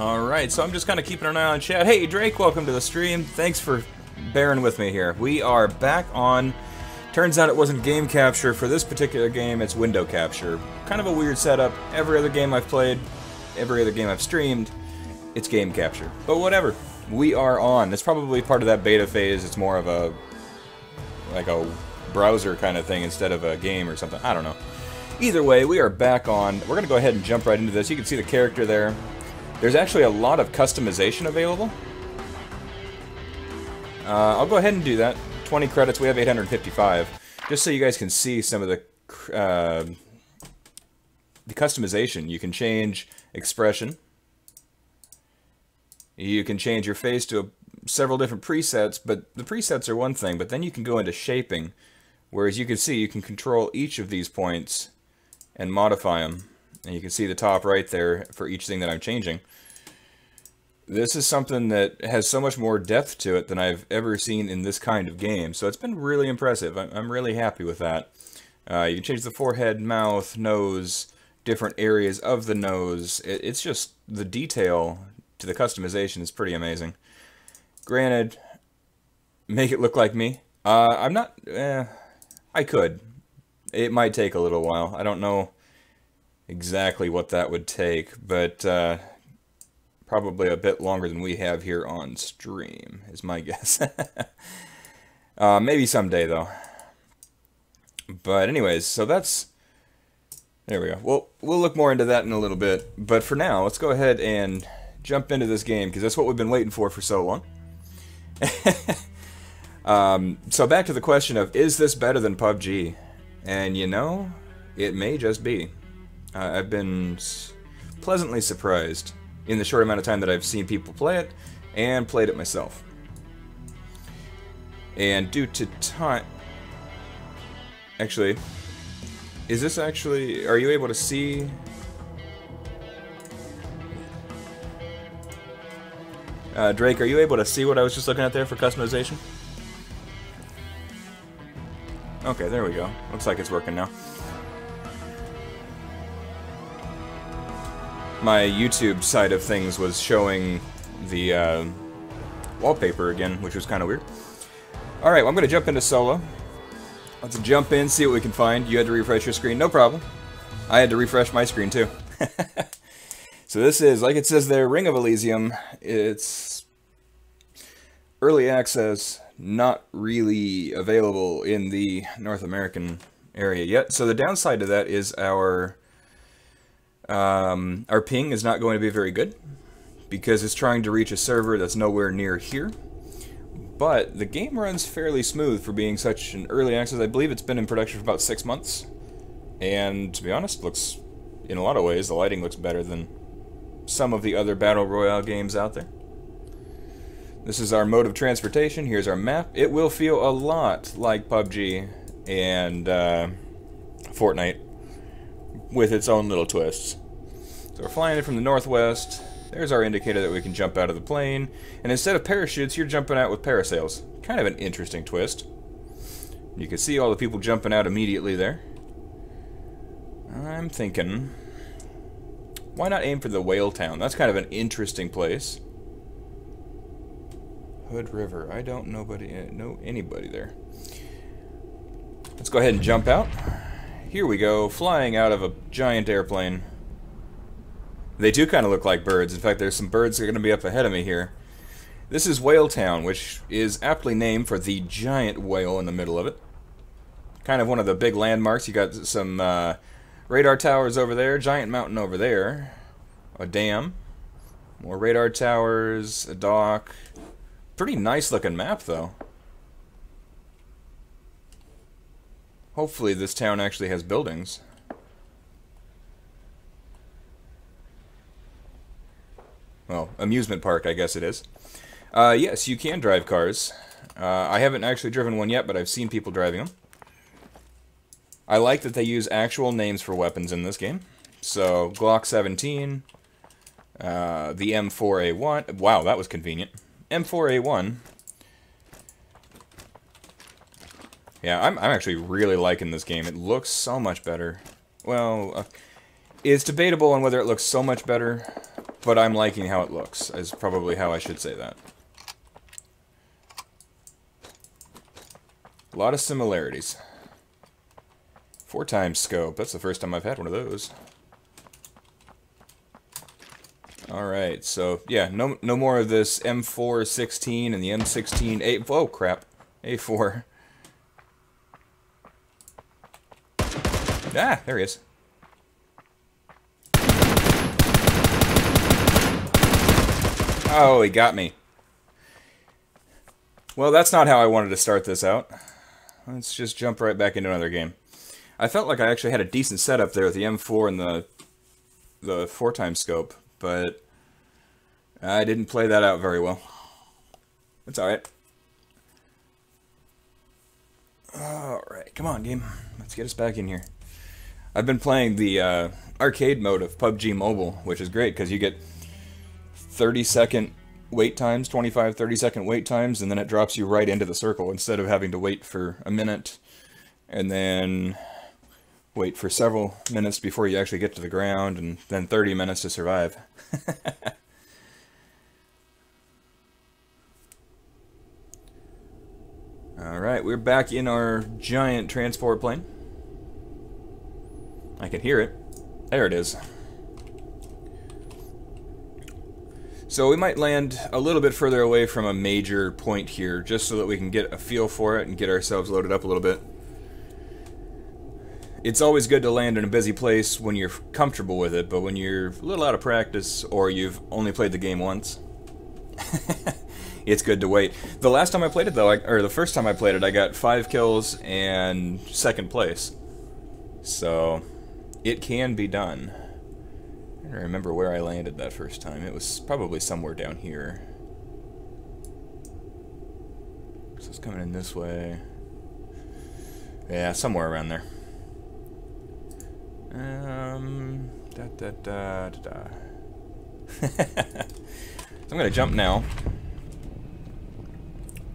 Alright, so I'm just kind of keeping an eye on chat. Hey Drake, welcome to the stream. Thanks for bearing with me here. We are back on... Turns out it wasn't game capture. For this particular game, it's window capture. Kind of a weird setup. Every other game I've played, every other game I've streamed, it's game capture. But whatever. We are on. It's probably part of that beta phase. It's more of a... like a browser kind of thing instead of a game or something. I don't know. Either way, we are back on. We're going to go ahead and jump right into this. You can see the character there. There's actually a lot of customization available. I'll go ahead and do that. 20 credits, we have 855. Just so you guys can see some of the customization. You can change expression. You can change your face to several different presets, but the presets are one thing, but then you can go into shaping, whereas you can see you can control each of these points and modify them. And you can see the top right there for each thing that I'm changing. This is something that has so much more depth to it than I've ever seen in this kind of game. So it's been really impressive. I'm really happy with that. You can change the forehead, mouth, nose, different areas of the nose. It's just the detail to the customization is pretty amazing. Granted, make it look like me. I'm not... I could. It might take a little while. I don't know exactly what that would take, but probably a bit longer than we have here on stream, is my guess. Maybe someday, though. But anyways, so that's... There we go. We'll look more into that in a little bit. But for now, let's go ahead and jump into this game, because that's what we've been waiting for so long. So back to the question of, is this better than PUBG? And you know, it may just be. I've been pleasantly surprised in the short amount of time that I've seen people play it, and played it myself. And due to time... Actually, is this actually... Are you able to see... Drake, are you able to see what I was just looking at there for customization? Okay, there we go. Looks like it's working now. My YouTube side of things was showing the wallpaper again, which was kind of weird. Alright, well, I'm going to jump into solo. Let's jump in, see what we can find. You had to refresh your screen, no problem. I had to refresh my screen too. So this is, like it says there, Ring of Elysium. It's early access, not really available in the North American area yet. So the downside to that is our ping is not going to be very good, because it's trying to reach a server that's nowhere near here. But the game runs fairly smooth for being such an early access. I believe it's been in production for about 6 months. And to be honest, looks, in a lot of ways, the lighting looks better than some of the other Battle Royale games out there. This is our mode of transportation. Here's our map. It will feel a lot like PUBG and Fortnite, with its own little twists. So we're flying in from the northwest. There's our indicator that we can jump out of the plane. And instead of parachutes, you're jumping out with parasails. Kind of an interesting twist. You can see all the people jumping out immediately there. I'm thinking, why not aim for the whale town? That's kind of an interesting place. Hood River. I don't know anybody there. Let's go ahead and jump out. Here we go, flying out of a giant airplane. They do kind of look like birds. In fact, there's some birds that are going to be up ahead of me here. This is Whale Town, which is aptly named for the giant whale in the middle of it. Kind of one of the big landmarks. You got some radar towers over there, giant mountain over there, a dam, more radar towers, a dock. Pretty nice looking map, though. Hopefully this town actually has buildings. Well, amusement park, I guess it is. Yes, you can drive cars. I haven't actually driven one yet, but I've seen people driving them. I like that they use actual names for weapons in this game. So, Glock 17, the M4A1. Wow, that was convenient. M4A1. Yeah, I'm actually really liking this game. It looks so much better. Well, it's debatable on whether it looks so much better but I'm liking how it looks, is probably how I should say that. A lot of similarities. 4x scope. That's the first time I've had one of those. Alright, so yeah, no more of this M4 16 and the M16 A. Whoa, crap. A4. Ah, there he is. Oh, he got me. Well, that's not how I wanted to start this out. Let's just jump right back into another game. I felt like I actually had a decent setup there with the M4 and the 4x scope, but I didn't play that out very well. It's alright. Alright, come on, game. Let's get us back in here. I've been playing the arcade mode of PUBG Mobile, which is great because you get 30-second wait times, 25, 30-second wait times, and then it drops you right into the circle instead of having to wait for a minute and then wait for several minutes before you actually get to the ground and then 30 minutes to survive. Alright, we're back in our giant transport plane. I can hear it. There it is. So we might land a little bit further away from a major point here, just so that we can get a feel for it and get ourselves loaded up a little bit. It's always good to land in a busy place when you're comfortable with it, but when you're a little out of practice, or you've only played the game once, it's good to wait. The last time I played it, though, or the first time I played it, I got 5 kills and 2nd place. So, it can be done. I don't remember where I landed that first time. It was probably somewhere down here. So it's coming in this way. Yeah, somewhere around there. So I'm gonna jump now.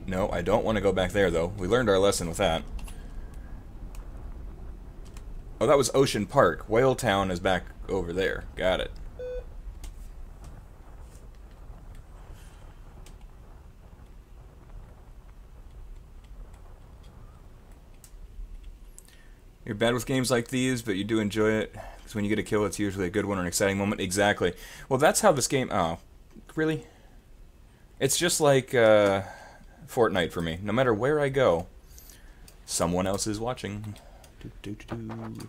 No, I don't want to go back there, though. We learned our lesson with that. Oh, that was Ocean Park. Whale Town is back over there. Got it. You're bad with games like these, but you do enjoy it. Because when you get a kill, it's usually a good one or an exciting moment. Exactly. Well, that's how this game... Oh, really? It's just like Fortnite for me. No matter where I go, someone else is watching.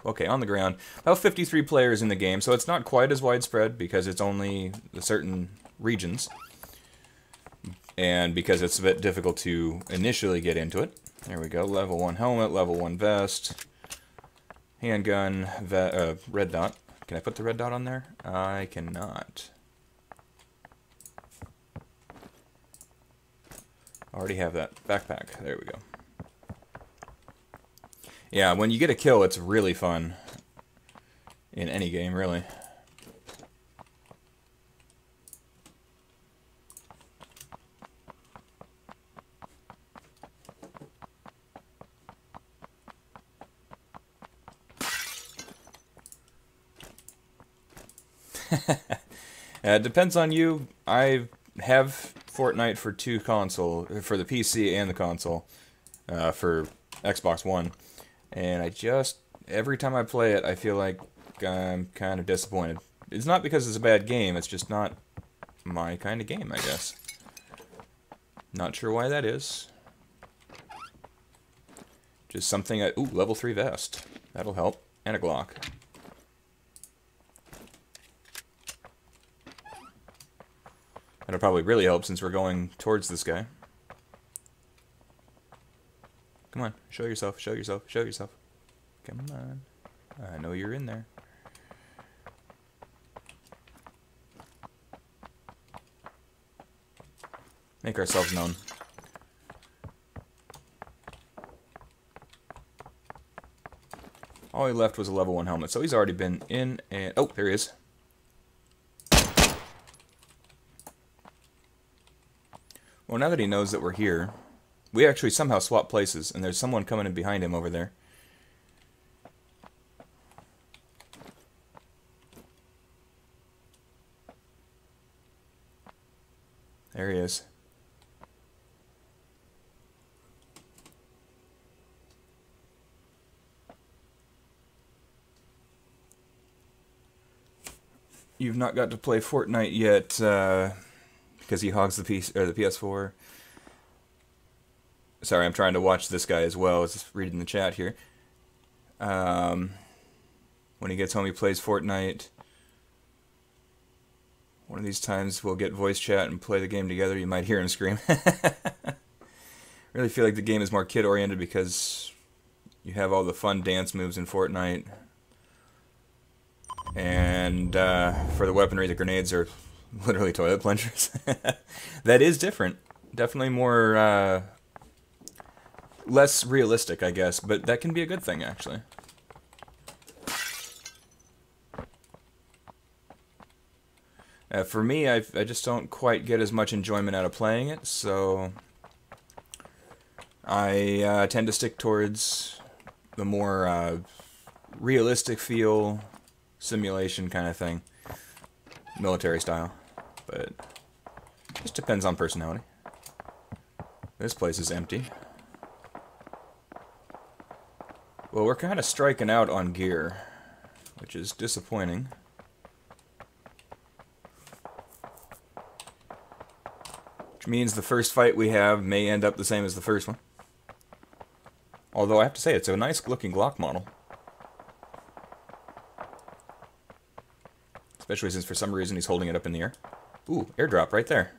Okay, on the ground. About 53 players in the game, so it's not quite as widespread because it's only certain regions. And because it's a bit difficult to initially get into it. There we go. Level 1 helmet, level 1 vest, handgun, red dot. Can I put the red dot on there? I cannot. Already have that. Backpack. There we go. Yeah, when you get a kill, it's really fun. In any game, really. It depends on you. I have Fortnite for the PC and the console, for Xbox One. And every time I play it, I feel like I'm kind of disappointed. It's not because it's a bad game, it's just not my kind of game, I guess. Not sure why that is. Just something ooh, level 3 vest. That'll help. And a Glock. That'll probably really help since we're going towards this guy. Come on, show yourself, show yourself, show yourself. Come on. I know you're in there. Make ourselves known. All he left was a level 1 helmet, so he's already been in and... Oh, there he is. Well, now that he knows that we're here, we actually somehow swap places, and there's someone coming in behind him over there. There he is. You've not got to play Fortnite yet because he hogs the PS4. Sorry, I'm trying to watch this guy as well as reading the chat here. When he gets home, he plays Fortnite. One of these times we'll get voice chat and play the game together. You might hear him scream. Really feel like the game is more kid-oriented because you have all the fun dance moves in Fortnite. And for the weaponry, the grenades are literally toilet plungers. That is different. Definitely more, less realistic, I guess, but that can be a good thing, actually. For me, I just don't quite get as much enjoyment out of playing it, so I tend to stick towards the more realistic feel, simulation kind of thing, military style, but it just depends on personality. This place is empty. Well, we're kind of striking out on gear, which is disappointing. Which means the first fight we have may end up the same as the first one. Although I have to say, it's a nice looking Glock model. Especially since for some reason he's holding it up in the air. Ooh, airdrop right there.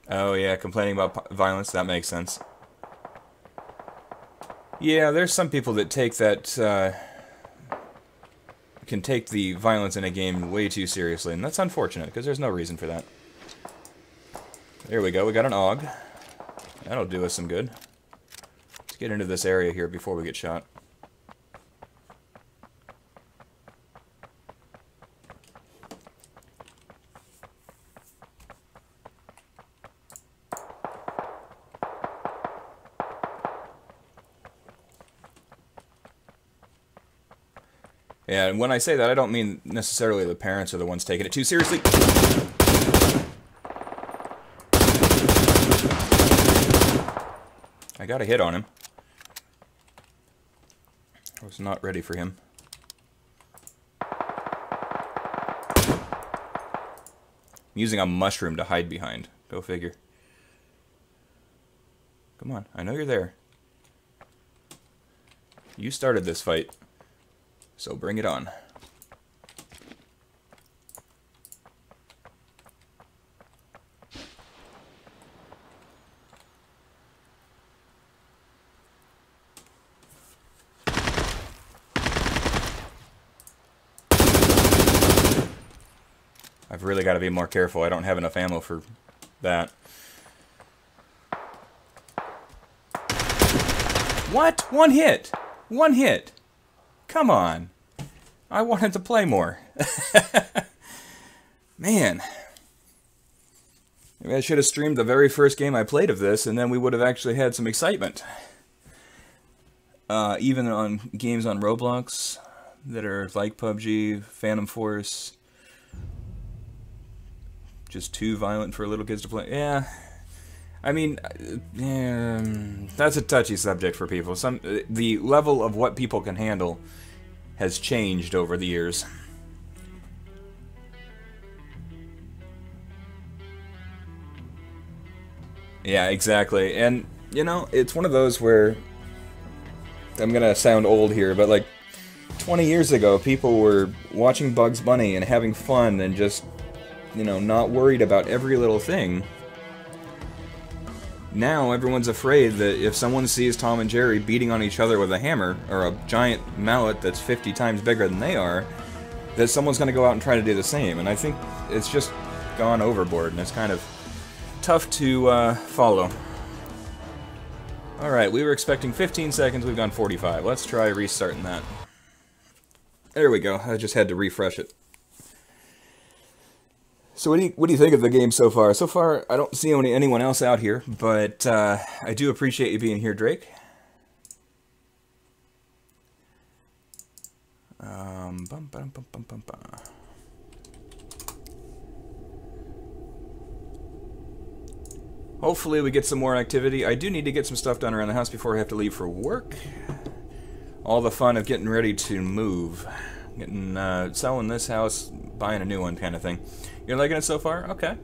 Oh yeah, complaining about violence, that makes sense. Yeah, there's some people that take that, can take the violence in a game way too seriously, and that's unfortunate, because there's no reason for that. There we go, we got an AUG. That'll do us some good. Let's get into this area here before we get shot. Yeah, and when I say that, I don't mean necessarily the parents are the ones taking it too seriously. I got a hit on him. I was not ready for him. I'm using a mushroom to hide behind. Go figure. Come on, I know you're there. You started this fight. So bring it on. I've really got to be more careful. I don't have enough ammo for that. What? One hit! One hit! Come on. I wanted to play more. Man. Maybe I should have streamed the very first game I played of this, and then we would have actually had some excitement. Even on games on Roblox that are like PUBG, Phantom Force, just too violent for little kids to play. Yeah. I mean, that's a touchy subject for people. The level of what people can handle has changed over the years. Yeah, exactly. And, you know, it's one of those where, I'm gonna sound old here, but like, 20 years ago, people were watching Bugs Bunny and having fun and just, you know, not worried about every little thing. Now, everyone's afraid that if someone sees Tom and Jerry beating on each other with a hammer, or a giant mallet that's 50 times bigger than they are, that someone's going to go out and try to do the same. And I think it's just gone overboard, and it's kind of tough to follow. Alright, we were expecting 15 seconds, we've gone 45. Let's try restarting that. There we go, I just had to refresh it. So what do you think of the game so far? So far, I don't see anyone else out here, but I do appreciate you being here, Drake. Hopefully we get some more activity. I do need to get some stuff done around the house before I have to leave for work. All the fun of getting ready to move. Selling this house, buying a new one kind of thing. You're liking it so far? Okay.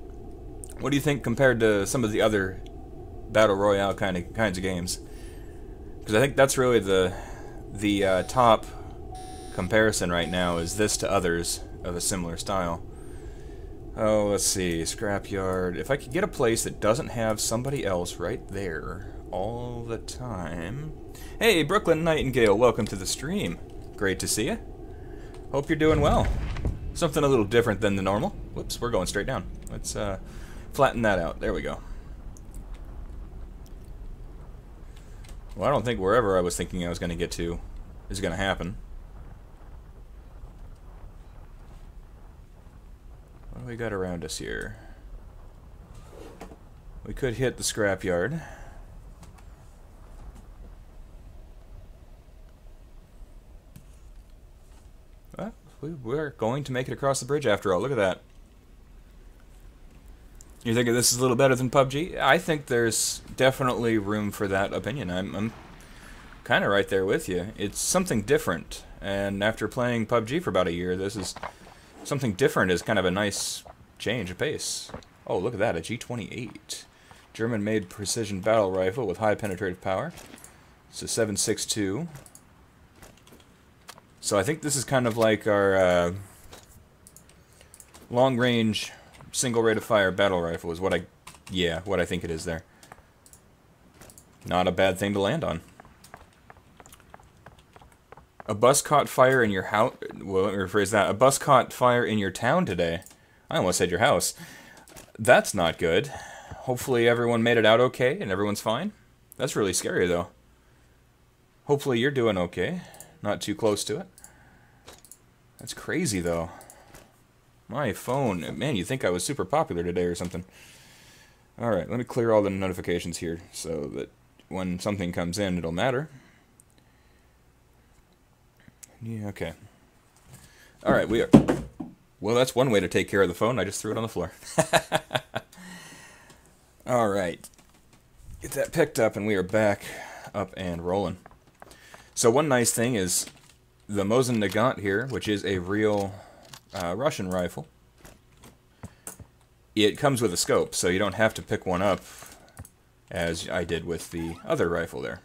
What do you think compared to some of the other Battle Royale kinds of games? Because I think that's really the top comparison right now, is this to others of a similar style. Oh, let's see, scrapyard. If I could get a place that doesn't have somebody else right there all the time. Hey, Brooklyn Nightingale, welcome to the stream. Great to see you. Hope you're doing well. Something a little different than the normal. Whoops, we're going straight down. Let's flatten that out. There we go. Well, I don't think wherever I was thinking I was going to get to is going to happen. What do we got around us here? We could hit the scrapyard. Well, we're going to make it across the bridge after all. Look at that. You think this is a little better than PUBG? I think there's definitely room for that opinion. I'm kind of right there with you. It's something different, and after playing PUBG for about a year, this is something different. Is kind of a nice change of pace. Oh, look at that, a G28. German-made precision battle rifle with high penetrative power. It's a 7.62. So I think this is kind of like our long-range single rate of fire battle rifle is what I think it is there. Not a bad thing to land on. A bus caught fire in your house. Well, let me rephrase that. A bus caught fire in your town today. I almost said your house. That's not good. Hopefully everyone made it out okay and everyone's fine. That's really scary though. Hopefully you're doing okay. Not too close to it. That's crazy though. My phone, man, you'd think I was super popular today or something. Alright, let me clear all the notifications here so that when something comes in, it'll matter. Yeah, okay. Alright, we are... Well, that's one way to take care of the phone. I just threw it on the floor. Alright. Get that picked up and we are back up and rolling. So one nice thing is the Mosin Nagant here, which is a real... Russian rifle. It comes with a scope, so you don't have to pick one up as I did with the other rifle there.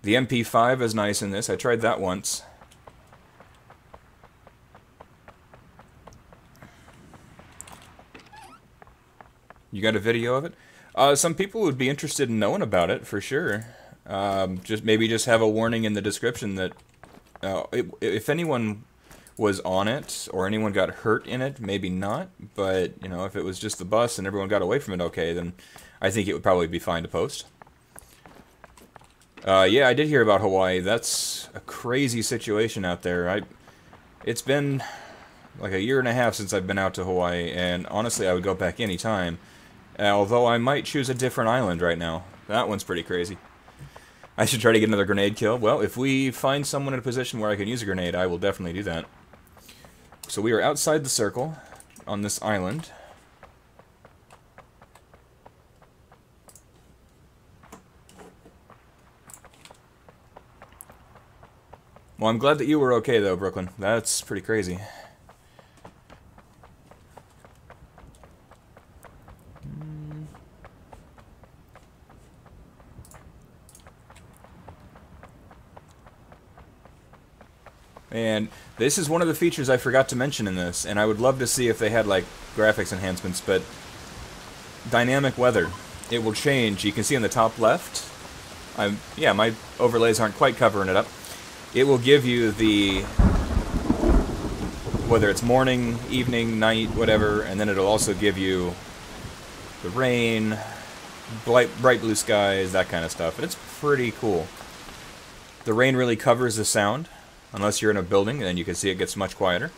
The MP5 is nice in this. I tried that once. You got a video of it? Some people would be interested in knowing about it, for sure. Maybe just have a warning in the description that if anyone was on it, or anyone got hurt in it, maybe not, but, you know, if it was just the bus and everyone got away from it okay, then I think it would probably be fine to post. Yeah, I did hear about Hawaii. That's a crazy situation out there. It's been like a year and a half since I've been out to Hawaii, and honestly, I would go back any time, although I might choose a different island right now. That one's pretty crazy. I should try to get another grenade kill. Well, if we find someone in a position where I can use a grenade, I will definitely do that. So we are outside the circle on this island. Well, I'm glad that you were okay, though, Brooklyn. That's pretty crazy. And this is one of the features I forgot to mention in this, and I would love to see if they had, like, graphics enhancements, but dynamic weather. It will change. You can see in the top left, yeah, my overlays aren't quite covering it up. It will give you the, whether it's morning, evening, night, whatever, and then it'll also give you the rain, bright blue skies, that kind of stuff. And it's pretty cool. The rain really covers the sound. Unless you're in a building, then you can see it gets much quieter.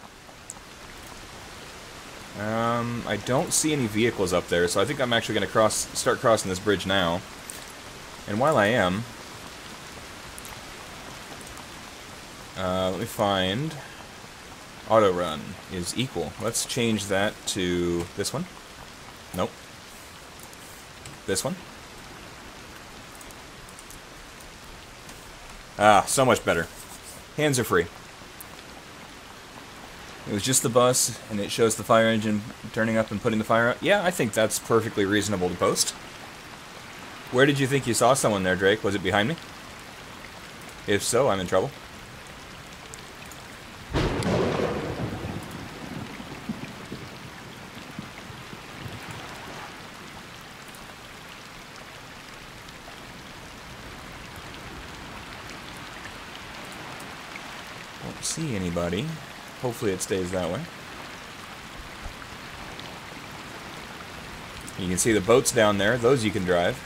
I don't see any vehicles up there, so I think I'm actually going to start crossing this bridge now. And while I am, Let me find... Auto run is equal. Let's change that to this one. Nope. This one. Ah, so much better. Hands are free. It was just the bus, and it shows the fire engine turning up and putting the fire out. Yeah, I think that's perfectly reasonable to post. Where did you think you saw someone there, Drake? Was it behind me? If so, I'm in trouble. Don't see anybody. Hopefully it stays that way. You can see the boats down there. Those you can drive.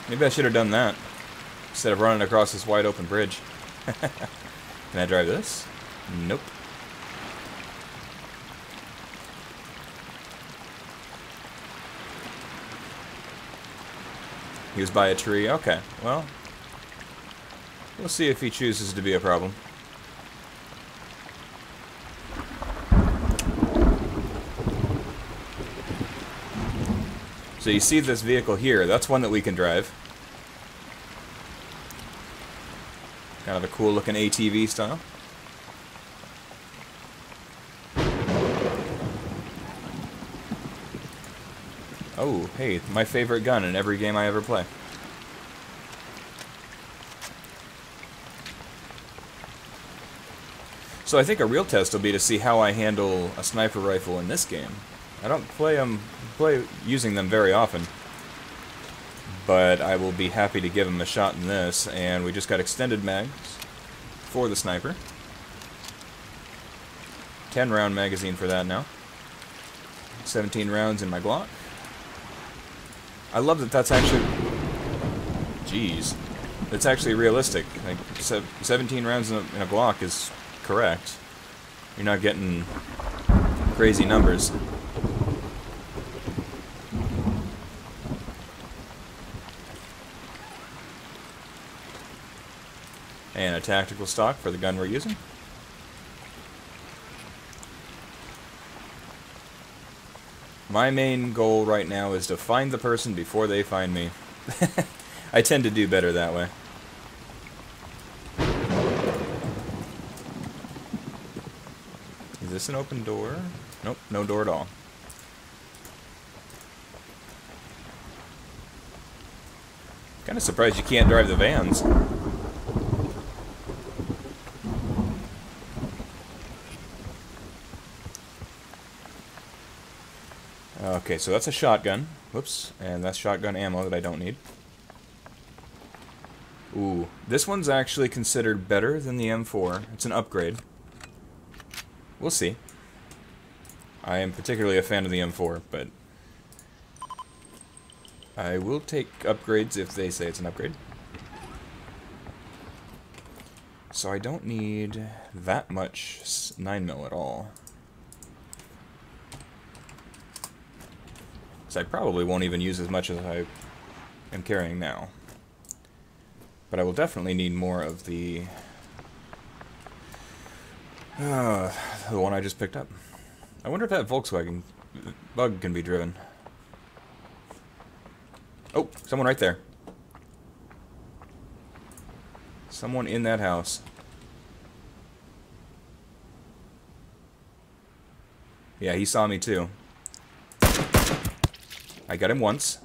Maybe I should have done that instead of running across this wide open bridge. Can I drive this? Nope. He was by a tree. Okay, well, we'll see if he chooses to be a problem. So you see this vehicle here, that's one that we can drive. Kind of a cool looking ATV style. Oh, hey, my favorite gun in every game I ever play. So I think a real test will be to see how I handle a sniper rifle in this game. I don't play using them very often, but I will be happy to give them a shot in this. And we just got extended mags for the sniper. 10-round magazine for that now. 17 rounds in my Glock. I love that that's actually... Jeez. It's actually realistic. Like, 17 rounds in a Glock is correct. You're not getting crazy numbers. And a tactical stock for the gun we're using. My main goal right now is to find the person before they find me. I tend to do better that way. Is this an open door? Nope, no door at all. Kind of surprised you can't drive the vans. Okay, so that's a shotgun. Whoops, and that's shotgun ammo that I don't need. Ooh, this one's actually considered better than the M4. It's an upgrade. We'll see. I am particularly a fan of the M4, but I will take upgrades if they say it's an upgrade. So I don't need that much 9mm at all. So I probably won't even use as much as I am carrying now. But I will definitely need more of the one I just picked up. I wonder if that Volkswagen Bug can be driven. Oh, someone right there. Someone in that house. Yeah, he saw me too. I got him once.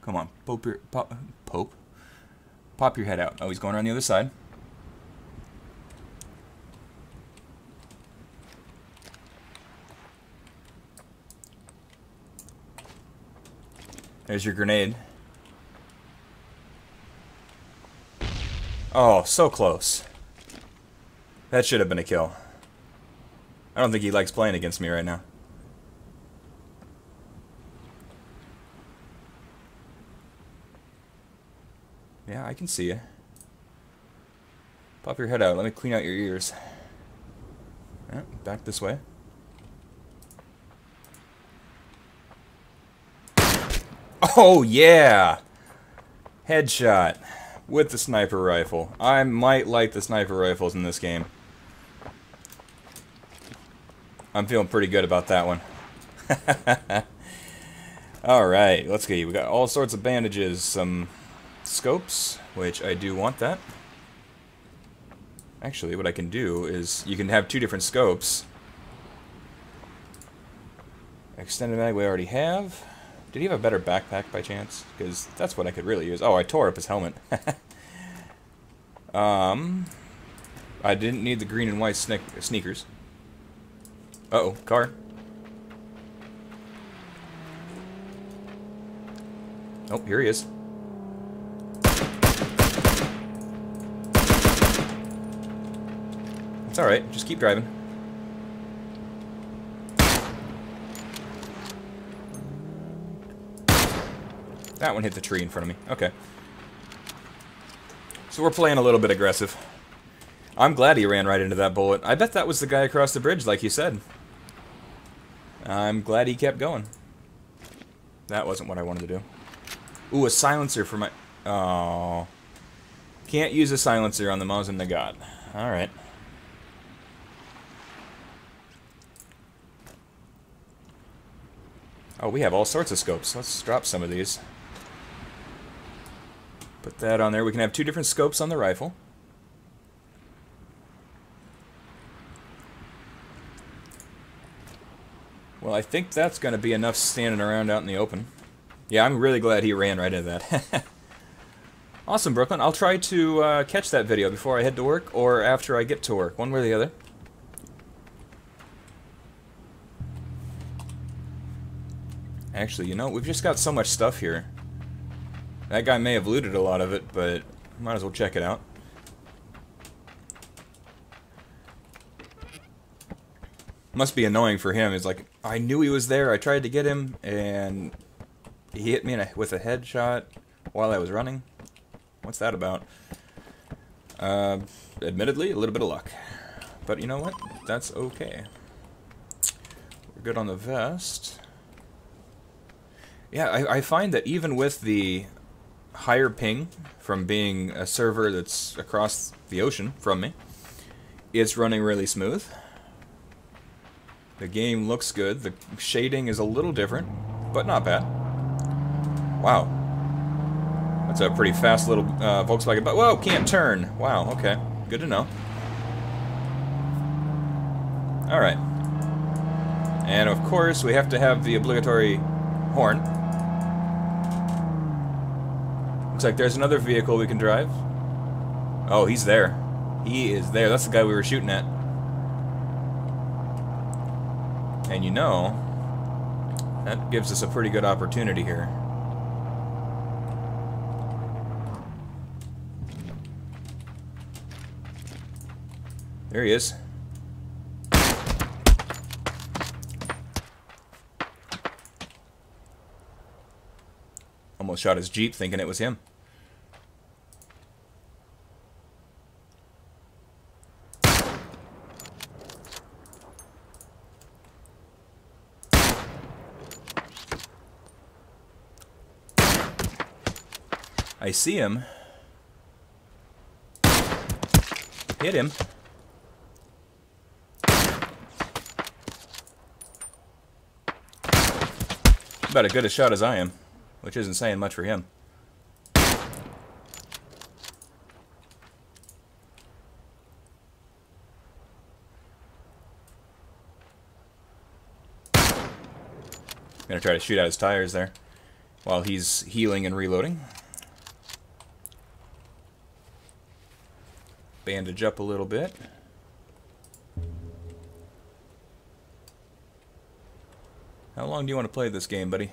Come on, pop your head out. Oh, he's going around the other side. There's your grenade. Oh, so close. That should have been a kill. I don't think he likes playing against me right now. Yeah, I can see you. Pop your head out. Let me clean out your ears. Yeah, back this way. Oh, yeah! Headshot with the sniper rifle. I might like the sniper rifles in this game. I'm feeling pretty good about that one. Alright, let's get you. We got all sorts of bandages, some scopes, which I do want that. Actually, what I can do is, you can have two different scopes. Extended mag we already have. Did he have a better backpack by chance? Because that's what I could really use. Oh, I tore up his helmet. I didn't need the green and white sneakers. Uh-oh, car. Oh, here he is. It's alright, just keep driving. That one hit the tree in front of me. Okay. So we're playing a little bit aggressive. I'm glad he ran right into that bullet. I bet that was the guy across the bridge, like you said. I'm glad he kept going. That wasn't what I wanted to do. Ooh, a silencer for my... Oh. Can't use a silencer on the Mosin Nagant. Alright. Oh, we have all sorts of scopes. Let's drop some of these. Put that on there. We can have two different scopes on the rifle. Well, I think that's going to be enough standing around out in the open. Yeah, I'm really glad he ran right into that. Awesome, Brooklyn. I'll try to catch that video before I head to work or after I get to work, one way or the other. Actually, you know, we've just got so much stuff here. That guy may have looted a lot of it, but might as well check it out. Must be annoying for him. It's like, I knew he was there, I tried to get him, and he hit me with a headshot while I was running. What's that about? Admittedly, a little bit of luck. But you know what? That's okay. We're good on the vest. Yeah, I find that even with the higher ping from being a server that's across the ocean from me, it's running really smooth. The game looks good. The shading is a little different, but not bad. Wow. That's a pretty fast little Volkswagen, but whoa, can't turn. Wow, okay. Good to know. Alright. And of course, we have to have the obligatory horn. Looks like there's another vehicle we can drive. Oh, he's there. He is there. That's the guy we were shooting at. And you know, that gives us a pretty good opportunity here. There he is. Almost shot his Jeep thinking it was him. I see him. Hit him. About as good a shot as I am, which isn't saying much for him. Gonna try to shoot out his tires there while he's healing and reloading. Bandage up a little bit. How long do you want to play this game, buddy?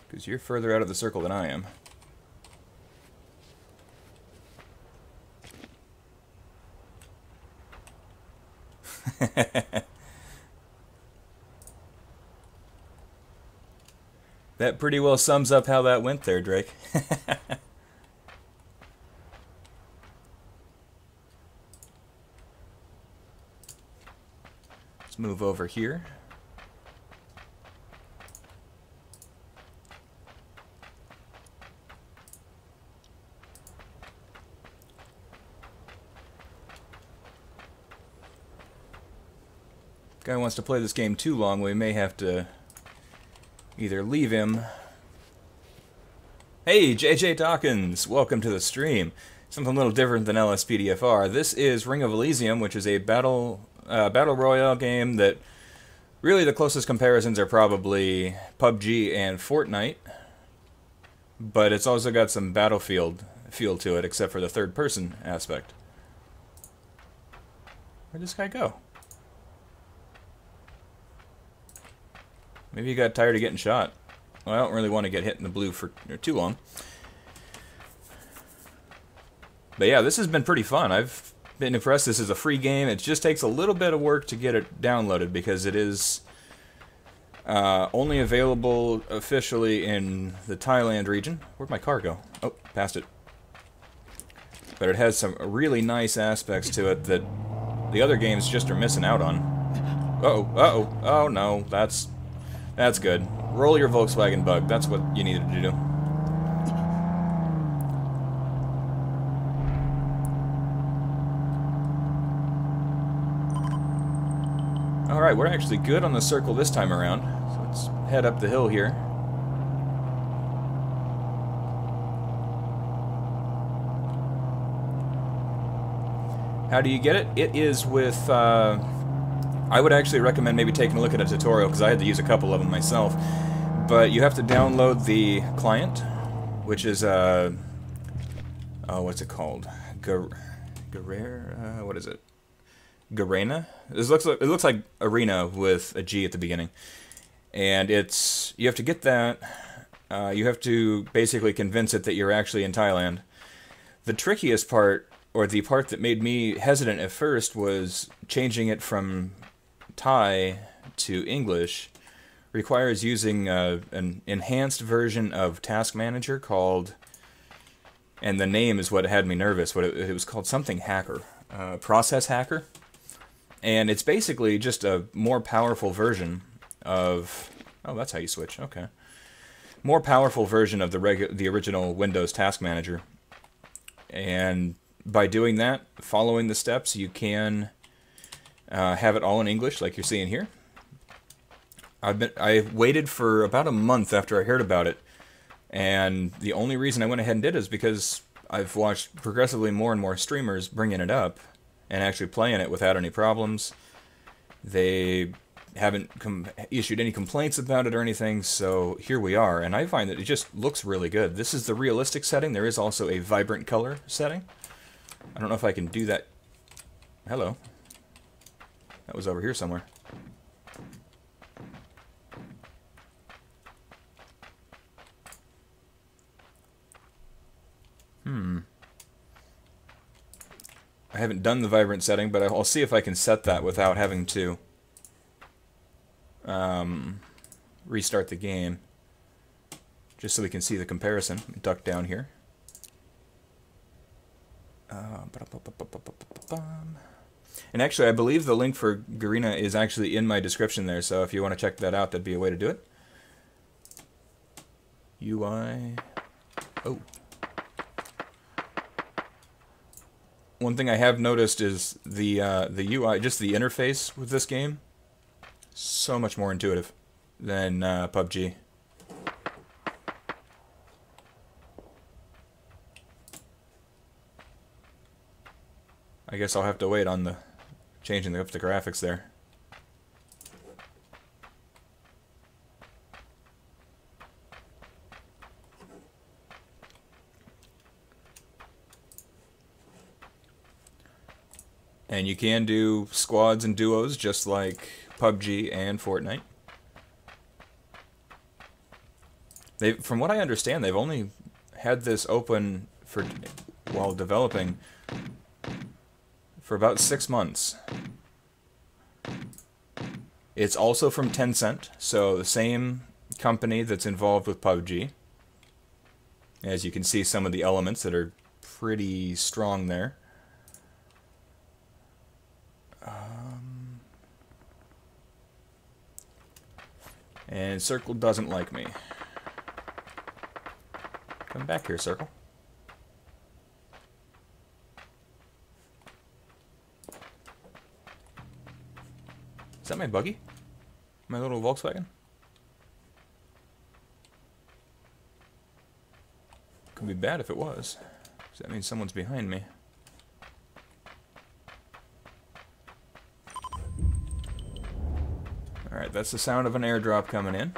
Because you're further out of the circle than I am. That pretty well sums up how that went there, Drake. Let's move over here. Guy wants to play this game too long, we may have to either leave him. Hey, JJ Dawkins, welcome to the stream. Something a little different than LSPDFR. This is Ring of Elysium, which is a battle royale game that really the closest comparisons are probably PUBG and Fortnite, but it's also got some Battlefield feel to it, except for the third-person aspect. Where'd this guy go? Maybe he got tired of getting shot. Well, I don't really want to get hit in the blue for too long. But yeah, this has been pretty fun. I've been impressed. This is a free game. It just takes a little bit of work to get it downloaded because it is only available officially in the Thailand region. Where'd my car go? Oh, past it. But it has some really nice aspects to it that the other games just are missing out on. Uh-oh, uh-oh, oh no, that's good. Roll your Volkswagen Bug, that's what you needed to do. Alright, we're actually good on the circle this time around, so let's head up the hill here. How do you get it? It is with, I would actually recommend maybe taking a look at a tutorial, because I had to use a couple of them myself. But you have to download the client, which is, oh, what's it called? What is it? Garena? It looks like Arena with a G at the beginning. And it's, you have to get that, you have to basically convince it that you're actually in Thailand. The trickiest part, or the part that made me hesitant at first, was changing it from Thai to English. Requires using an enhanced version of Task Manager called, and the name is what had me nervous, it was called something Hacker, Process Hacker. And it's basically just a more powerful version of, oh, that's how you switch, okay. More powerful version of the original Windows Task Manager. And by doing that, following the steps, you can have it all in English, like you're seeing here. I waited for about a month after I heard about it, and the only reason I went ahead and did it is because I've watched progressively more and more streamers bringing it up and actually playing it without any problems. They haven't issued any complaints about it or anything, so here we are, and I find that it just looks really good. This is the realistic setting. There is also a vibrant color setting. I don't know if I can do that. Hello. That was over here somewhere. I haven't done the vibrant setting, but I'll see if I can set that without having to restart the game. Just so we can see the comparison. Duck down here. And actually, I believe the link for Garena is actually in my description there, so if you want to check that out, that'd be a way to do it. UI. Oh. One thing I have noticed is the UI, just the interface with this game, so much more intuitive than PUBG. I guess I'll have to wait on the changing up the graphics there. And you can do squads and duos just like PUBG and Fortnite. From what I understand, they've only had this open while developing for about 6 months. It's also from Tencent, so the same company that's involved with PUBG. As you can see, some of the elements that are pretty strong there. And Circle doesn't like me. Come back here, Circle. Is that my buggy? My little Volkswagen? Could be bad if it was. Does that mean someone's behind me? Alright, that's the sound of an airdrop coming in.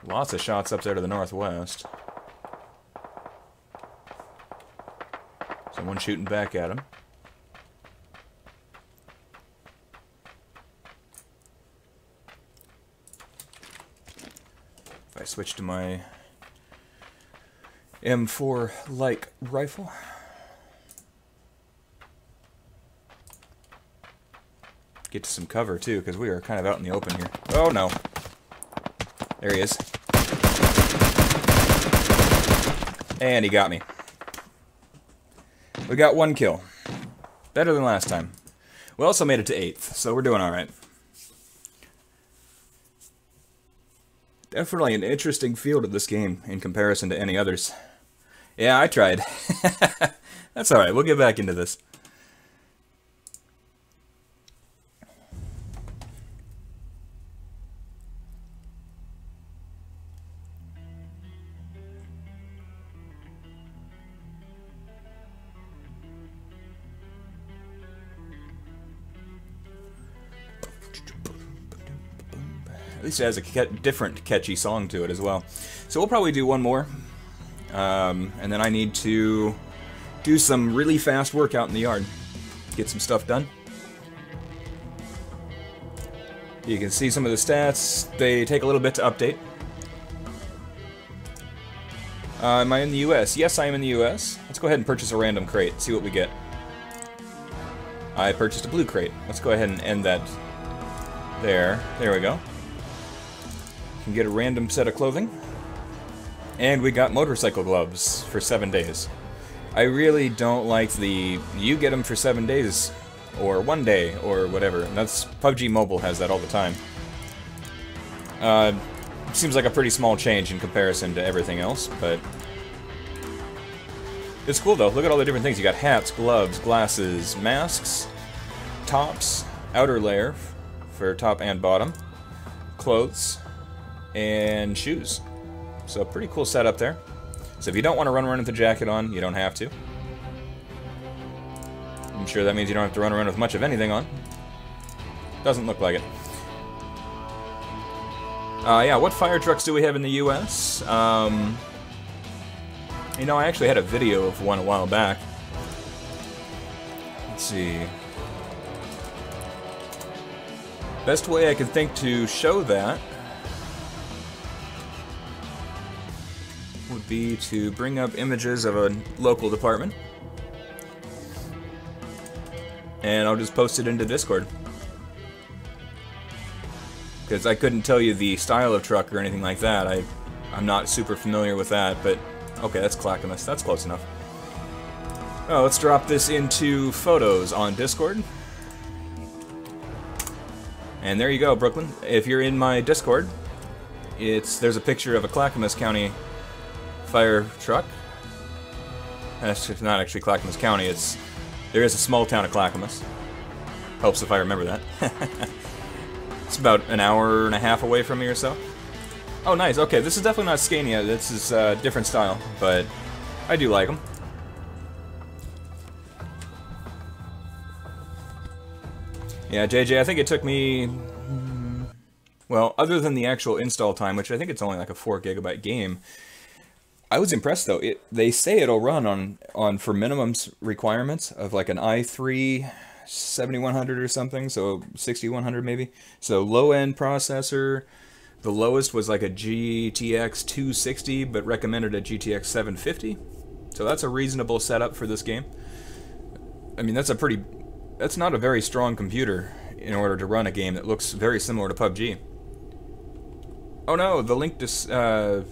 Lots of shots up there to the northwest. Someone shooting back at him. If I switch to my M4-like rifle. Get to some cover, too, because we are kind of out in the open here. Oh, no. There he is. And he got me. We got 1 kill. Better than last time. We also made it to 8th, so we're doing alright. Definitely an interesting feel to this game in comparison to any others. Yeah, I tried. That's alright, we'll get back into this. At least it has a different catchy song to it as well. So we'll probably do one more. And then I need to do some really fast work out in the yard. Get some stuff done. You can see some of the stats. They take a little bit to update. Am I in the US? Yes, I am in the US. Let's go ahead and purchase a random crate. See what we get. I purchased a blue crate. Let's go ahead and end that there. There we go. Can get a random set of clothing. And we got motorcycle gloves for 7 days. I really don't like the, you get them for 7 days, or 1 day, or whatever. And that's, PUBG Mobile has that all the time. Seems like a pretty small change in comparison to everything else, but it's cool though. Look at all the different things. You got hats, gloves, glasses, masks, tops, outer layer for top and bottom, clothes, and shoes. So pretty cool setup there. So if you don't want to run around with the jacket on, you don't have to. I'm sure that means you don't have to run around with much of anything on. Doesn't look like it. Yeah, what fire trucks do we have in the US? You know, I actually had a video of one a while back. Let's see. Best way I can think to show that would be to bring up images of a local department. And I'll just post it into Discord. Because I couldn't tell you the style of truck or anything like that. I'm not super familiar with that, but okay, that's Clackamas. That's close enough. Oh, let's drop this into photos on Discord. And there you go, Brooklyn. If you're in my Discord, there's a picture of a Clackamas County fire truck. That's not actually Clackamas County. There is a small town of Clackamas. Helps if I remember that. It's about an hour and a half away from me or so. Oh, nice. Okay, this is definitely not Scania. This is a different style, but I do like them. Yeah, JJ, I think it took me... Well, other than the actual install time, which I think it's only like a 4 GB game, I was impressed though. They say it'll run on for minimums requirements of like an i3 7100 or something, so 6100 maybe. So low-end processor. The lowest was like a GTX 260, but recommended a GTX 750. So that's a reasonable setup for this game. I mean, that's not a very strong computer in order to run a game that looks very similar to PUBG. Oh no, the link to...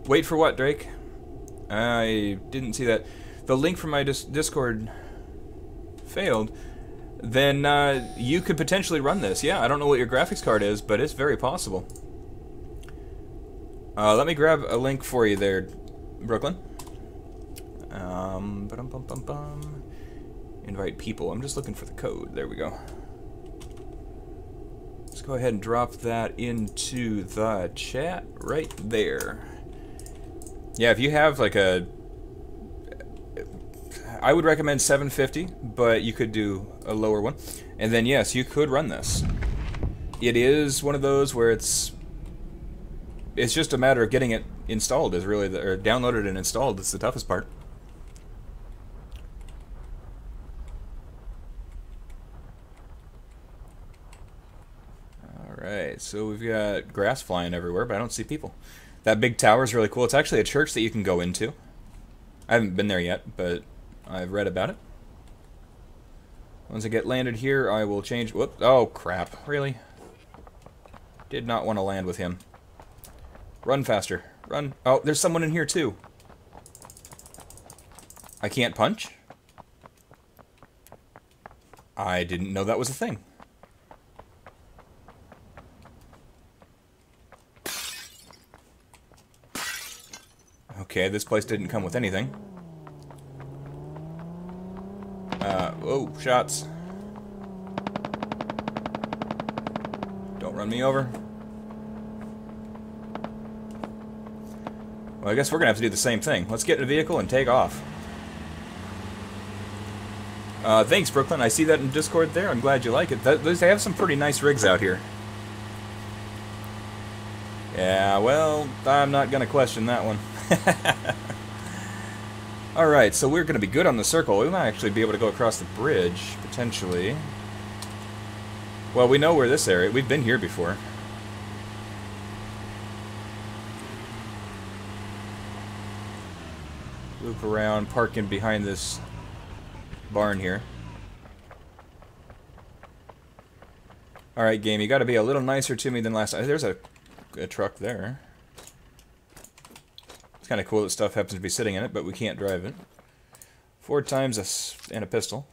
Wait for what, Drake? I didn't see that. The link from my Discord failed. Then you could potentially run this. Yeah, I don't know what your graphics card is, but it's very possible. Let me grab a link for you there, Brooklyn. Invite people. I'm just looking for the code. There we go. Let's go ahead and drop that into the chat right there. Yeah, if you have like a... I would recommend 750, but you could do a lower one. And then yes, you could run this. It is one of those where it's just a matter of getting it installed is really or downloaded and installed. That's the toughest part. Alright, so we've got grass flying everywhere, but I don't see people. That big tower is really cool. It's actually a church that you can go into. I haven't been there yet, but I've read about it. Once I get landed here, I will change... Whoop. Oh, crap. Really? Did not want to land with him. Run faster. Run. Oh, there's someone in here, too. I can't punch? I didn't know that was a thing. Okay, this place didn't come with anything. Oh, shots. Don't run me over. Well, I guess we're gonna have to do the same thing. Let's get in a vehicle and take off. Thanks, Brooklyn. I see that in Discord there. I'm glad you like it. They have some pretty nice rigs out here. Yeah, well, I'm not gonna question that one. Alright, so we're going to be good on the circle. We might actually be able to go across the bridge, potentially. Well, we know where this area... We've been here before. Loop around, park in behind this barn here. Alright, game, you got to be a little nicer to me than last time. There's a truck there. It's kind of cool that stuff happens to be sitting in it, but we can't drive it. 4 times and a pistol.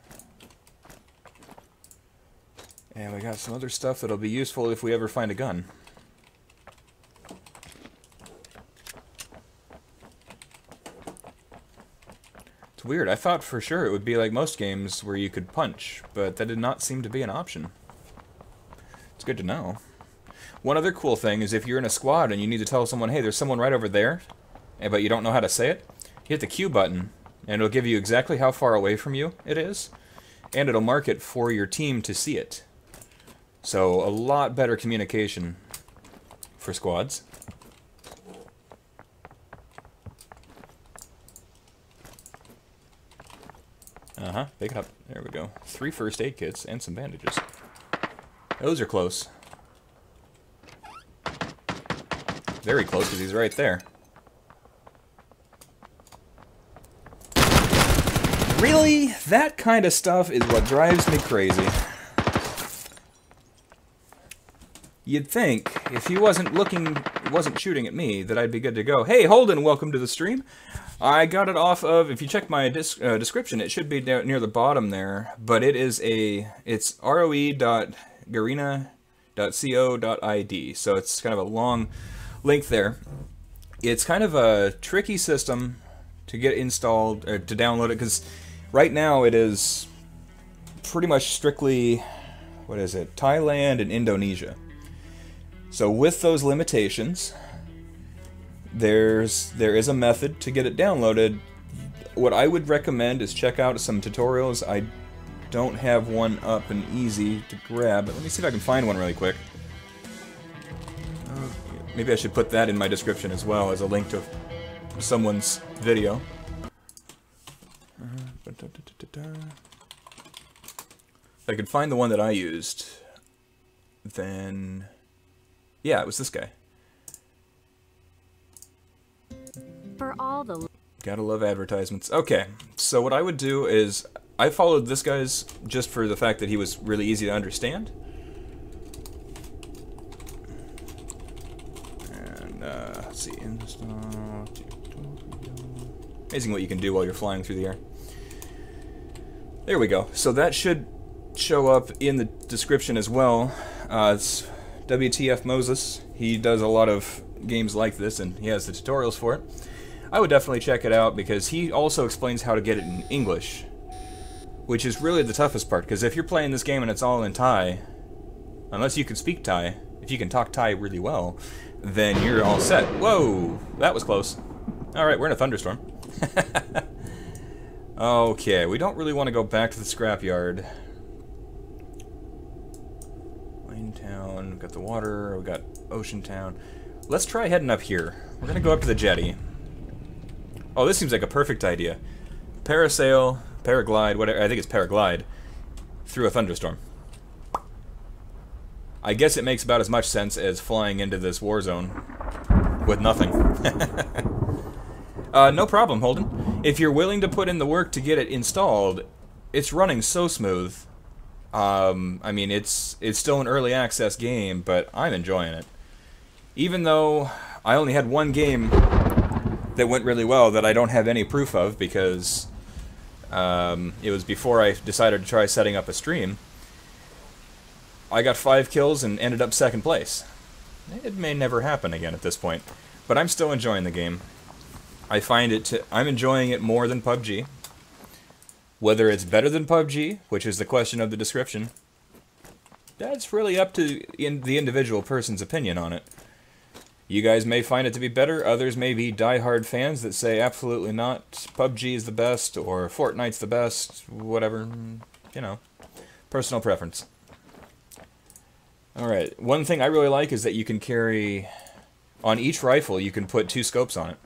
And we got some other stuff that'll be useful if we ever find a gun. It's weird. I thought for sure it would be like most games where you could punch, but that did not seem to be an option. It's good to know. One other cool thing is if you're in a squad and you need to tell someone, hey, there's someone right over there, but you don't know how to say it, hit the Q button, and it'll give you exactly how far away from you it is, and it'll mark it for your team to see it. So, a lot better communication for squads. Pick it up. There we go. 3 first aid kits and some bandages. Those are close. Very close, because he's right there. Really? That kind of stuff is what drives me crazy. You'd think, if he wasn't shooting at me, that I'd be good to go. Hey, Holden, welcome to the stream. I got it off of, if you check my description, it should be down near the bottom there, but it's roe.garena.co.id, so it's kind of a long link there. It's kind of a tricky system to get installed, or to download it, because right now it is pretty much strictly, what is it, Thailand and Indonesia. So with those limitations, there is a method to get it downloaded. What I would recommend is check out some tutorials. I don't have one up and easy to grab, but let me see if I can find one really quick. Maybe I should put that in my description as well as a link to someone's video. If I could find the one that I used, then... yeah, it was this guy. For all the... Gotta love advertisements. Okay, so what I would do is... I followed this guy's just for the fact that he was really easy to understand. And, let's see. Amazing what you can do while you're flying through the air. There we go. So that should show up in the description as well. It's WTF Moses. He does a lot of games like this, and he has the tutorials for it. I would definitely check it out, because he also explains how to get it in English. which is really the toughest part, because if you're playing this game and it's all in Thai, unless you can speak Thai, if you can talk Thai really well, then you're all set. Whoa, that was close. Alright, we're in a thunderstorm. Okay, we don't really want to go back to the scrapyard. Lane Town, we've got the water, we've got Ocean Town. Let's try heading up here. We're gonna go up to the jetty. Oh, this seems like a perfect idea. Parasail, paraglide, whatever, I think it's paraglide, through a thunderstorm. I guess it makes about as much sense as flying into this war zone with nothing. No problem, Holden. If you're willing to put in the work to get it installed, it's running so smooth. I mean, it's still an early access game, but I'm enjoying it. Even though I only had one game that went really well that I don't have any proof of because it was before I decided to try setting up a stream. I got 5 kills and ended up 2nd place. It may never happen again at this point, but I'm still enjoying the game. I find I'm enjoying it more than PUBG. Whether it's better than PUBG, which is the question of the description, that's really up to the individual person's opinion on it. You guys may find it to be better, others may be die-hard fans that say absolutely not, PUBG is the best, or Fortnite's the best, whatever, you know, personal preference. Alright, one thing I really like is that you can carry, on each rifle you can put 2 scopes on it.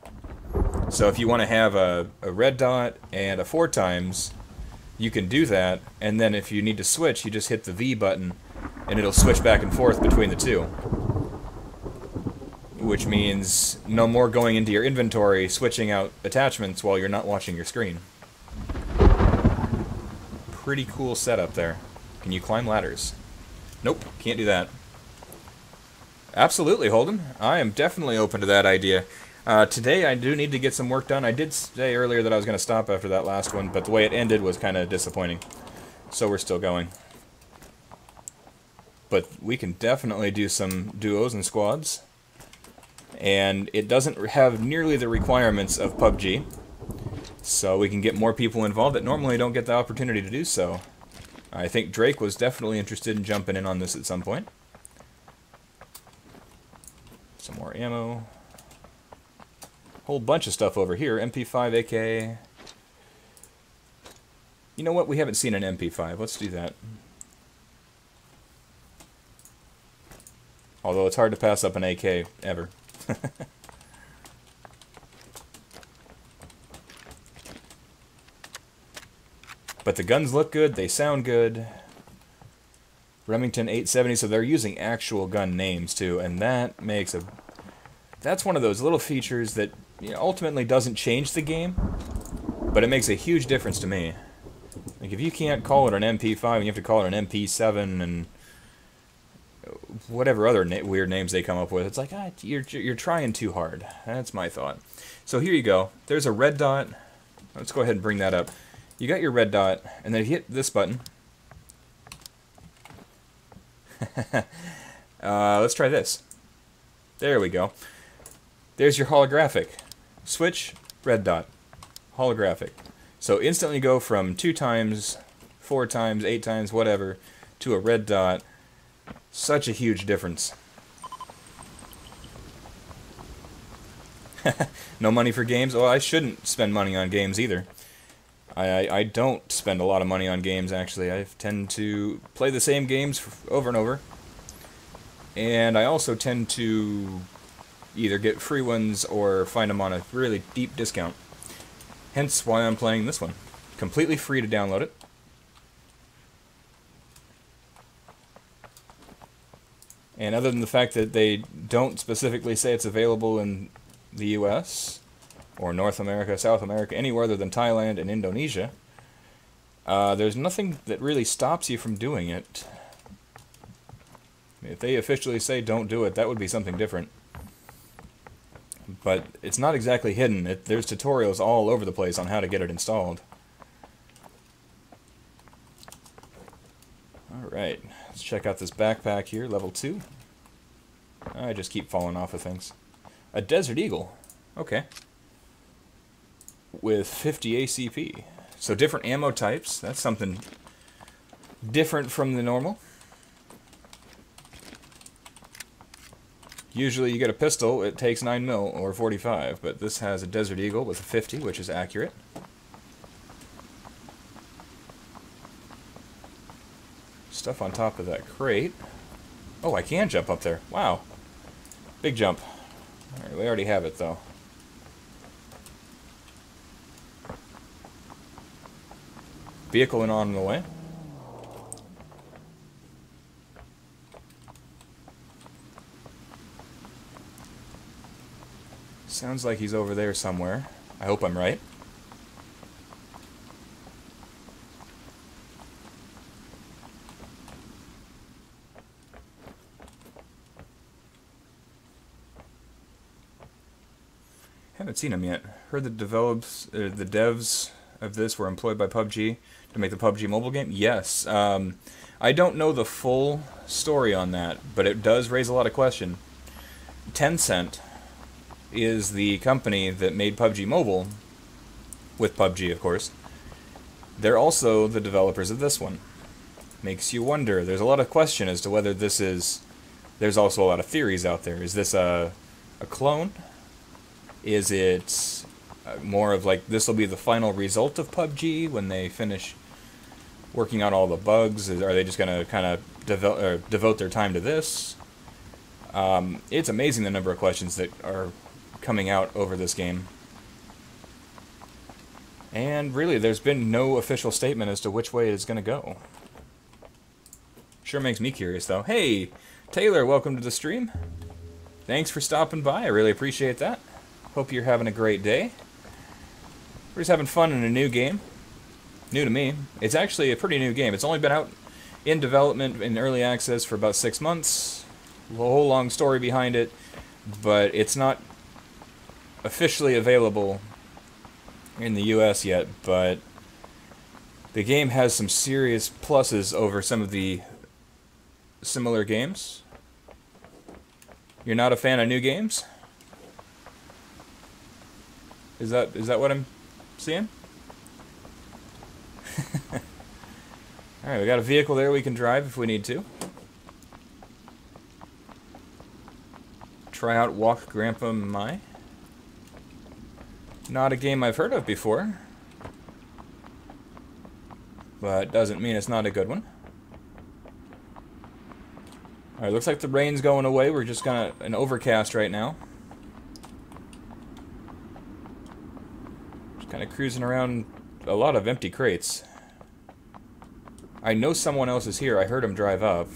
So if you want to have a red dot and a 4x, you can do that, and then if you need to switch, you just hit the V button, and it'll switch back and forth between the two. Which means no more going into your inventory, switching out attachments while you're not watching your screen. Pretty cool setup there. Can you climb ladders? Nope, can't do that. Absolutely, Holden. I am definitely open to that idea. Today I do need to get some work done. I did say earlier that I was going to stop after that last one, but the way it ended was kind of disappointing. So we're still going. But we can definitely do some duos and squads. And it doesn't have nearly the requirements of PUBG. So we can get more people involved that normally don't get the opportunity to do so. I think Drake was definitely interested in jumping in on this at some point. Some more ammo. Whole bunch of stuff over here. MP5, AK. You know what? We haven't seen an MP5. Let's do that. Although it's hard to pass up an AK, ever. But the guns look good, they sound good. Remington 870, so they're using actual gun names too, and that makes a... That's one of those little features that, you know, ultimately doesn't change the game, but it makes a huge difference to me. Like, if you can't call it an MP5, and you have to call it an MP7, and whatever other weird names they come up with, it's like, you're trying too hard. That's my thought. So here you go. There's a red dot. Let's go ahead and bring that up. You got your red dot, and then you hit this button. Let's try this. There we go. There's your holographic. Switch, red dot. Holographic. So instantly go from 2x, 4x, 8x, whatever, to a red dot. Such a huge difference. No money for games? Well, I shouldn't spend money on games either. I don't spend a lot of money on games, actually. I tend to play the same games over and over. And I also tend to either get free ones or find them on a really deep discount. Hence why I'm playing this one. Completely free to download it. And other than the fact that they don't specifically say it's available in the US, or North America, South America, anywhere other than Thailand and Indonesia, there's nothing that really stops you from doing it. If they officially say don't do it, that would be something different. But it's not exactly hidden. There's tutorials all over the place on how to get it installed. Alright, let's check out this backpack here, level 2. I just keep falling off of things. A Desert Eagle. Okay. With 50 ACP. So different ammo types. That's something different from the normal. Usually you get a pistol, it takes 9mm or 45, but this has a Desert Eagle with a 50, which is accurate. Stuff on top of that crate. Oh, I can jump up there. Wow. Big jump. Alright, we already have it, though. Vehicle and on the way. Sounds like he's over there somewhere. I hope I'm right. Haven't seen him yet. Heard the devs of this were employed by PUBG to make the PUBG mobile game. Yes. I don't know the full story on that, but it does raise a lot of question. Tencent is the company that made PUBG Mobile, with PUBG, of course. They're also the developers of this one. Makes you wonder. There's a lot of question as to whether this is... There's also a lot of theories out there. Is this a clone? Is it more of like, this will be the final result of PUBG when they finish working on all the bugs? Are they just going to kind of devote their time to this? It's amazing the number of questions that are coming out over this game. And really, there's been no official statement as to which way it's going to go. Sure makes me curious, though. Hey, Taylor, welcome to the stream. Thanks for stopping by. I really appreciate that. Hope you're having a great day. We're just having fun in a new game. New to me. It's actually a pretty new game. It's only been out in development in early access for about 6 months. A whole long story behind it, but it's not officially available in the US yet, but the game has some serious pluses over some of the similar games. You're not a fan of new games? Is that what I'm seeing? Alright, we got a vehicle there we can drive if we need to. Try out Walk Grandpa My. Not a game I've heard of before, but doesn't mean it's not a good one. Alright, looks like the rain's going away. We're just got an overcast right now. Just kind of cruising around a lot of empty crates. I know someone else is here. I heard him drive up.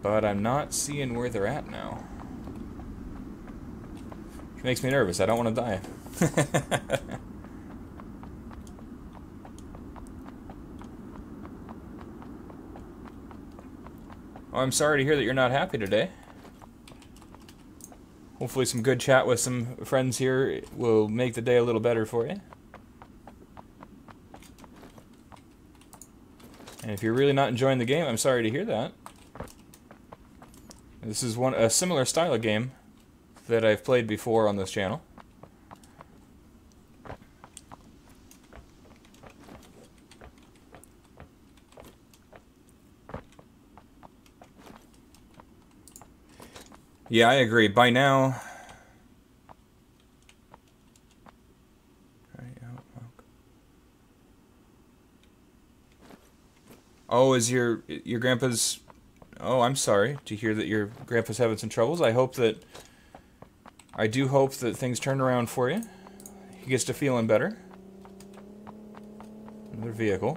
But I'm not seeing where they're at now. Which makes me nervous. I don't want to die. Oh, I'm sorry to hear that you're not happy today. Hopefully some good chat with some friends here will make the day a little better for you. And if you're really not enjoying the game, I'm sorry to hear that. This is a similar style of game that I've played before on this channel. Yeah, I agree. By now... Oh, is your grandpa's... Oh, I'm sorry to hear that your grandpa's having some troubles. I do hope that things turn around for you. He gets to feeling better. Another vehicle.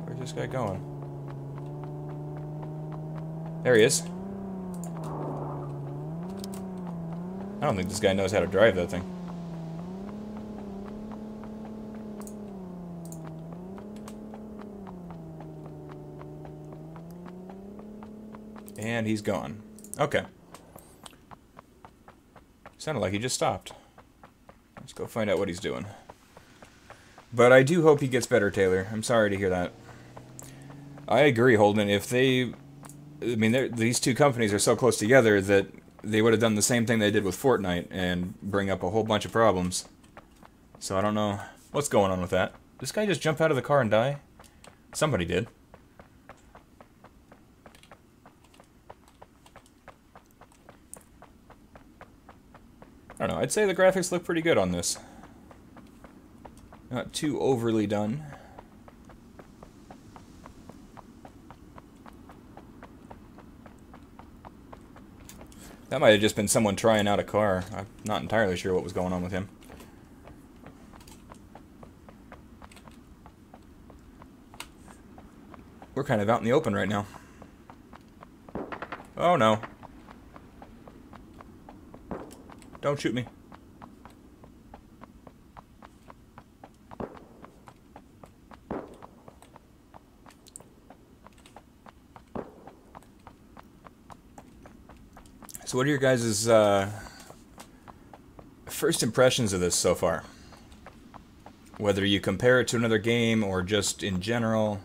Where's this guy going? There he is. I don't think this guy knows how to drive that thing. And he's gone. Okay. Sounded like he just stopped. Let's go find out what he's doing. But I do hope he gets better, Taylor. I'm sorry to hear that. I agree, Holden. If they... I mean, these two companies are so close together that they would have done the same thing they did with Fortnite and bring up a whole bunch of problems. So I don't know what's going on with that. Did this guy just jump out of the car and die? Somebody did. I don't know, I'd say the graphics look pretty good on this. Not too overly done. That might have just been someone trying out a car. I'm not entirely sure what was going on with him. We're kind of out in the open right now. Oh no. Don't shoot me. So what are your guys' first impressions of this so far? Whether you compare it to another game or just in general,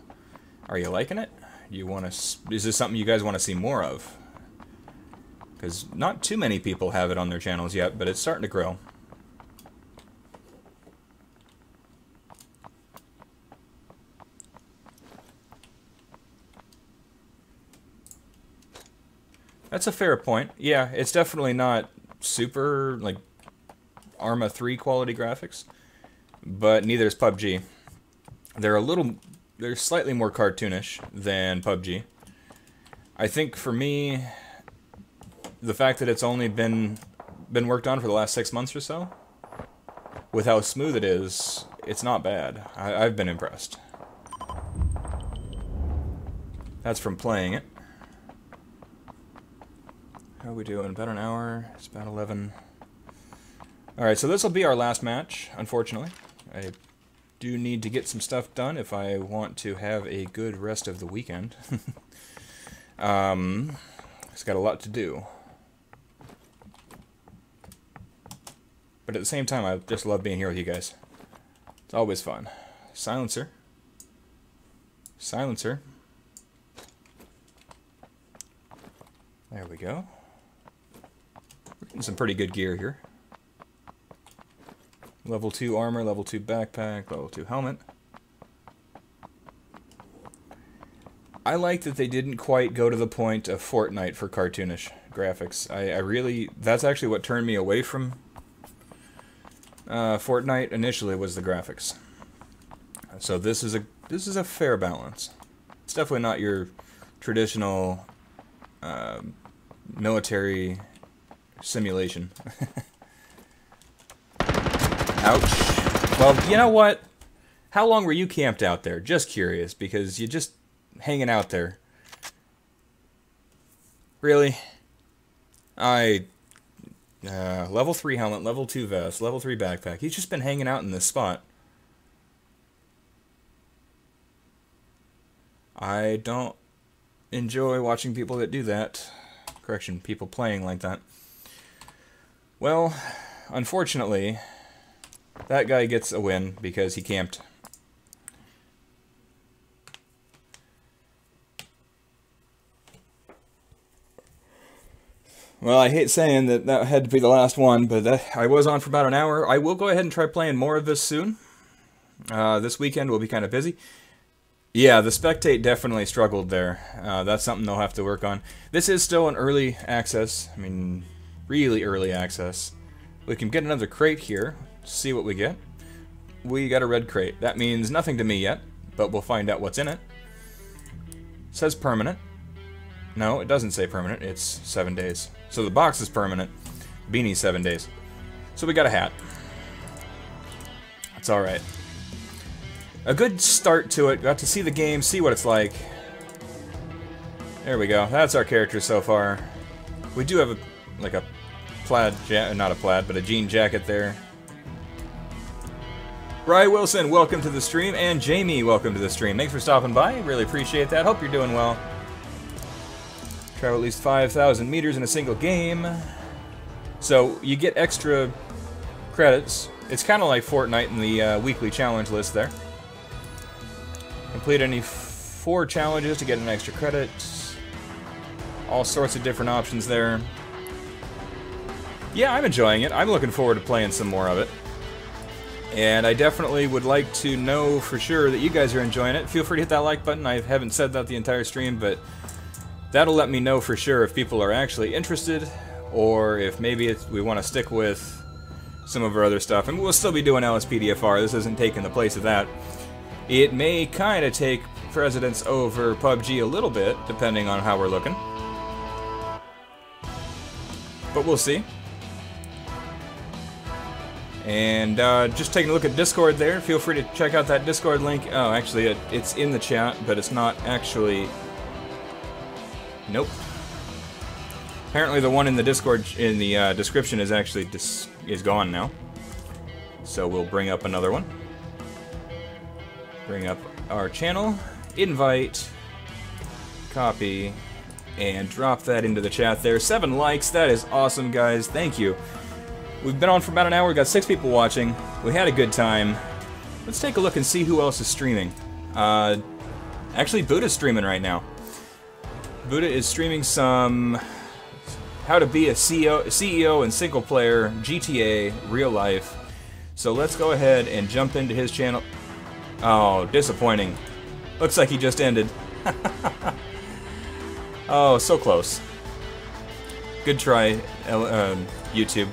are you liking it? You want to? Is this something you guys want to see more of? Because not too many people have it on their channels yet, but it's starting to grow. That's a fair point. Yeah, it's definitely not super, like, Arma 3 quality graphics, but neither is PUBG. They're slightly more cartoonish than PUBG. I think for me, the fact that it's only been worked on for the last 6 months or so, with how smooth it is, it's not bad. I've been impressed. That's from playing it. How are we doing? About an hour. It's about 11. Alright, so this will be our last match, unfortunately. I do need to get some stuff done if I want to have a good rest of the weekend. It's got a lot to do. But at the same time, I just love being here with you guys. It's always fun. Silencer. Silencer. There we go. We're getting some pretty good gear here. Level 2 armor, level 2 backpack, level 2 helmet. I like that they didn't quite go to the point of Fortnite for cartoonish graphics. I really... That's actually what turned me away from Fortnite initially, was the graphics. So this is a fair balance. It's definitely not your traditional military simulation. Ouch. Well, you know what? How long were you camped out there? Just curious, because you're just hanging out there. Really? Level 3 helmet, level 2 vest, level 3 backpack. He's just been hanging out in this spot. I don't enjoy watching people that do that. Correction, people playing like that. Well, unfortunately, that guy gets a win because he camped. Well, I hate saying that that had to be the last one, but I was on for about an hour. I will go ahead and try playing more of this soon. This weekend will be kind of busy. Yeah, the spectate definitely struggled there. That's something they'll have to work on. This is still an early access. I mean, really early access. We can get another crate here. See what we get. We got a red crate. That means nothing to me yet, but we'll find out what's in it. It says permanent. No, it doesn't say permanent. It's 7 days. So the box is permanent. Beanie's 7 days. So we got a hat. That's alright. A good start to it. Got to see the game, see what it's like. There we go. That's our character so far. We do have a plaid not a plaid, but a jean jacket there. Rye Wilson, welcome to the stream, and Jamie, welcome to the stream. Thanks for stopping by. Really appreciate that. Hope you're doing well. Travel at least 5,000 meters in a single game. So you get extra credits. It's kind of like Fortnite in the weekly challenge list there. Complete any 4 challenges to get an extra credit. All sorts of different options there. Yeah, I'm enjoying it. I'm looking forward to playing some more of it. And I definitely would like to know for sure that you guys are enjoying it. Feel free to hit that like button. I haven't said that the entire stream, but that'll let me know for sure if people are actually interested, or if maybe we want to stick with some of our other stuff. And we'll still be doing LSPDFR. This isn't taking the place of that. It may kind of take precedence over PUBG a little bit, depending on how we're looking. But we'll see. And just taking a look at Discord there. Feel free to check out that Discord link. Oh, actually, it's in the chat, but it's not actually... Nope. Apparently the one in the Discord, in the description, is actually is gone now. So we'll bring up another one. Bring up our channel, invite, copy, and drop that into the chat there. 7 likes, that is awesome, guys. Thank you. We've been on for about an hour. We've got 6 people watching. We had a good time. Let's take a look and see who else is streaming. Actually, Buddha's streaming right now. Buddha is streaming some how to be a CEO in single player GTA real life. So let's go ahead and jump into his channel. Oh, disappointing. Looks like he just ended. Oh, so close. Good try, YouTube.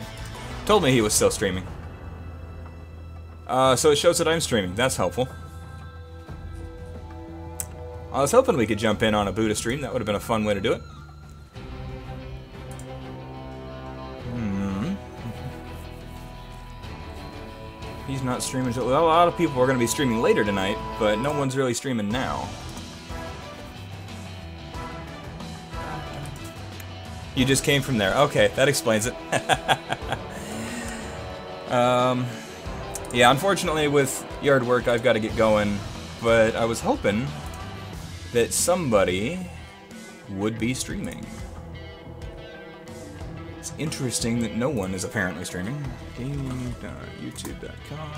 Told me he was still streaming. So it shows that I'm streaming. That's helpful. I was hoping we could jump in on a Buddha stream. That would have been a fun way to do it. He's not streaming. Well, a lot of people are going to be streaming later tonight, but no one's really streaming now. You just came from there. Okay, that explains it. Yeah, unfortunately with yard work I've got to get going, but I was hoping that somebody would be streaming. It's interesting that no one is apparently streaming. Gaming.youtube.com.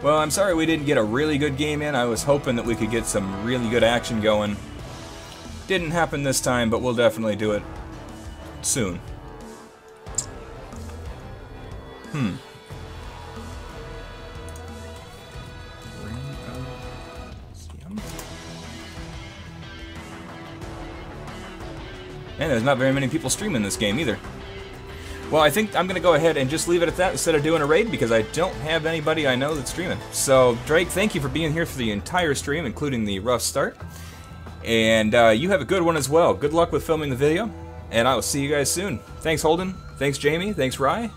Well, I'm sorry we didn't get a really good game in. I was hoping that we could get some really good action going. Didn't happen this time, but we'll definitely do it soon. And there's not very many people streaming this game either. Well, I think I'm going to go ahead and just leave it at that instead of doing a raid, because I don't have anybody I know that's streaming. So, Drake, thank you for being here for the entire stream, including the rough start. And you have a good one as well. Good luck with filming the video, and I will see you guys soon. Thanks, Holden. Thanks, Jamie. Thanks, Rye.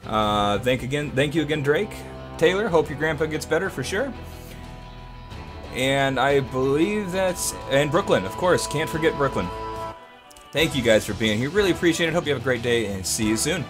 Thank you again, Drake. Taylor, hope your grandpa gets better for sure. And I believe that's... And Brooklyn, of course. Can't forget Brooklyn. Thank you guys for being here. Really appreciate it. Hope you have a great day, and see you soon.